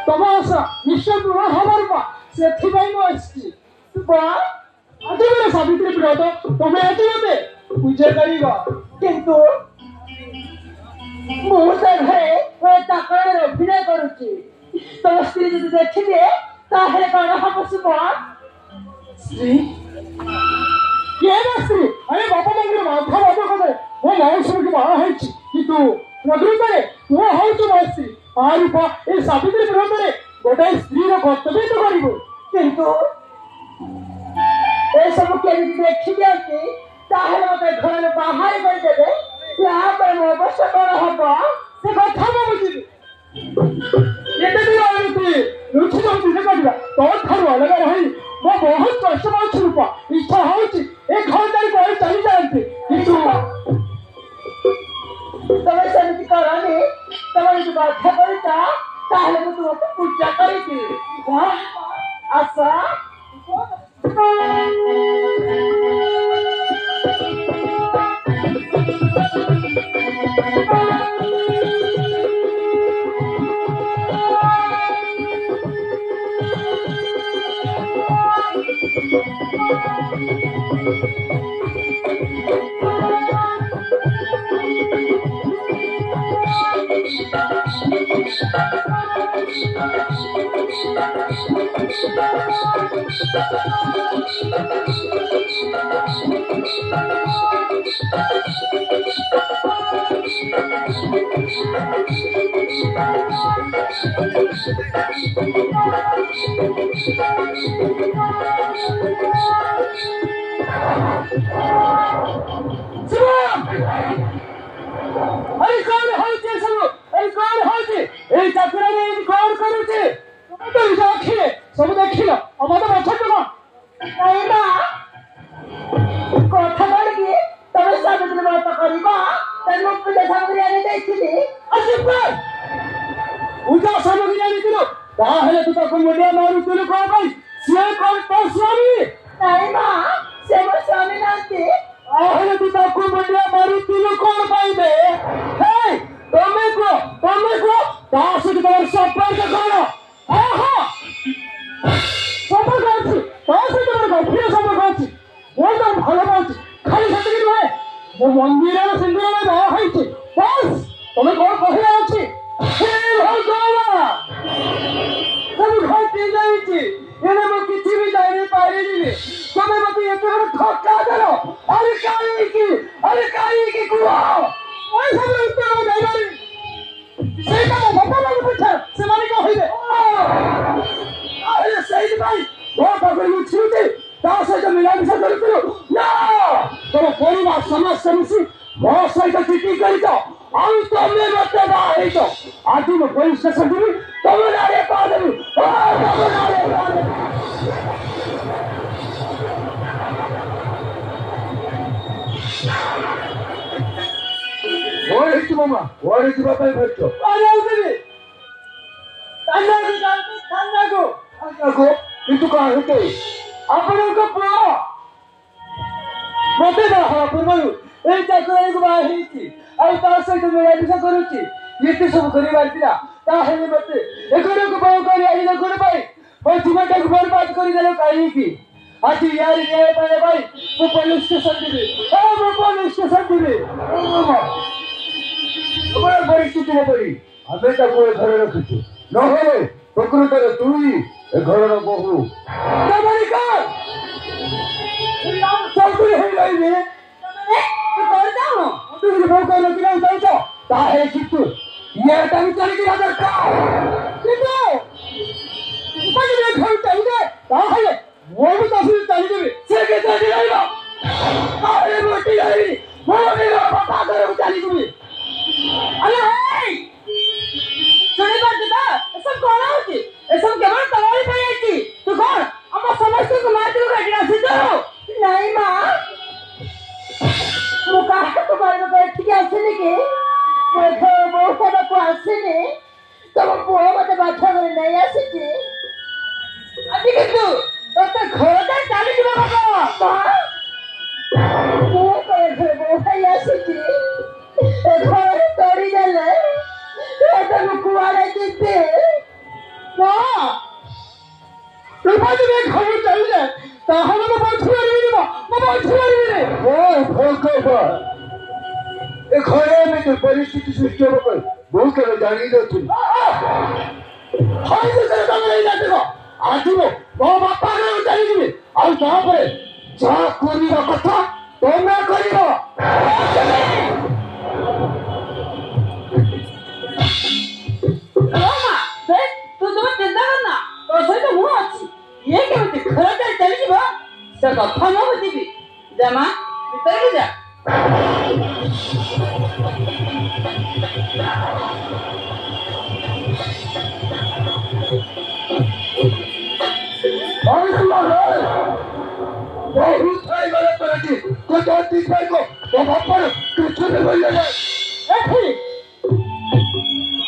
तमाशा निश्चय पूरा हमारे पास सेठी भाई नो एसटी बा आते बड़े सावित्री ब्रत तुम्हें आते होते पूजा करीबा किंतु मुझे घरे वो ताकड़े अभिनय करुची तो स्त्री जो देखिए ताहले कौन हम सुबह स्त्री ये ना स्त्री अरे बापा मंगल माथा बाबा कदे वो मौसम की बाहर है किंतु प्रकृति में वो हो तो स्त्री आरुपा ए सावित्री ब्रत में गोटाए स्त्री रो कर्तव्य तो करिबो किंतु ए सब के देखि जाती ताहले मते घर बाहर कर देबे या पर मो अवश्य कोन हबो से कथा मो बुझिबी एते भी आरुती रुचि तो दिने करिबा तो थारु अलग रही मो बहुत कष्ट पाउछ रूपा इच्छा होउची ए घर तारी कोई चली जांती किंतु तमे समिति करानी तमे जो बाध्य करता ताहले मो तुमको पूजा करिती वाह आशा କିନ୍ତୁ ତତେ ଘରଟା ଚାଲିଯିବ ବାପା ମୁଁ ଭାଇ ଆସିଛି ଏ ଘରେ ତୋଡ଼ି ଦେଲେ ତମକୁ କୁଆଡ଼େ ଯିବେ ତୁମେ ଘରୁ ଚାଲିଲେ ତାହେଲେ ମୋ ବଞ୍ଚି ପାରିବିନି ମୋ ବଞ୍ଚି ପାରିବିନି ଏ ଘରେ ଏମିତି ପରିସ୍ଥିତି ସୃଷ୍ଟି ହବ ପାଇଁ ମୁଁ କେବେ ଜାଣିନଥିଲି ଆଜି ମୁଁ ମୋ ବାପା ଘରକୁ ଚାଲିଯିବି ଆଉ ତାପରେ ଯାହା କରିବା କଥା ତମେ କରିବ ତୁ ତମେ ଚିନ୍ତା କରନା ତୋ ସହିତ ମୁଁ ଅଛି ଇଏ କେମିତି ଘରଟା ଚାଲିଯିବ ସେ କଥା ମୁଁ ବୁଝିବି ଜାମା ଭିତରକୁ ଯା बहुत गलत करेगी तो तीस भाई को तो बापर किसी ने बोल दिया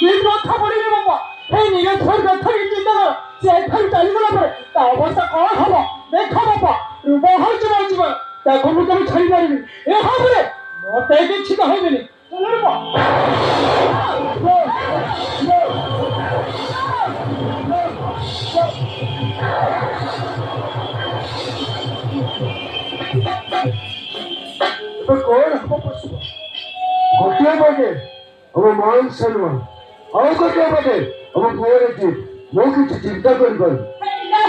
ठीक কথা বলিনি বাবা এই নিরক্ষর কথা কি চিন্তা কর সে এখন চালিগলা পরে তা অবস্থা কଣ হব দেখো বাবা রূপহর জীব তাকে ମୁଁ କେବେ ଛାଡ଼ି ପାରିବି ଏ ଭାବରେ ମତେ କିଛି କହିବେନି ଚାଲ ରୂପ कौन हम गोटे बजे हम मान सम्मान ଆଉ ଗୋଟିଏ ପଟେ ଆମ ପୁଅରେ ମୁଁ କିଛି ଚିନ୍ତା କରିପାରୁନି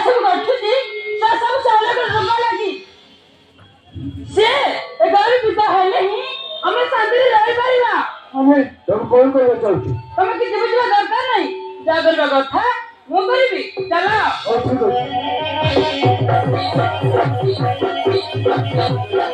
ସବୁ ଘଟୁଛି ସେ ସବୁ ଚାଉଳର ରୋଗ ଲାଗି ସେ ଏ ଘରେ ପିତା ହେଲେ ହିଁ ଆମେ ଶାନ୍ତିରେ ରହିପାରିବା ଆମେ ତମେ କଣ କରିବା ଚାହୁଁଛୁ ତମେ କିଛି ବୁଝିବା ଦରକାର ନାହିଁ ଯାହା କରିବା କଥା ମୁଁ କରିବି ଚାଲ ଠିକ ଅଛି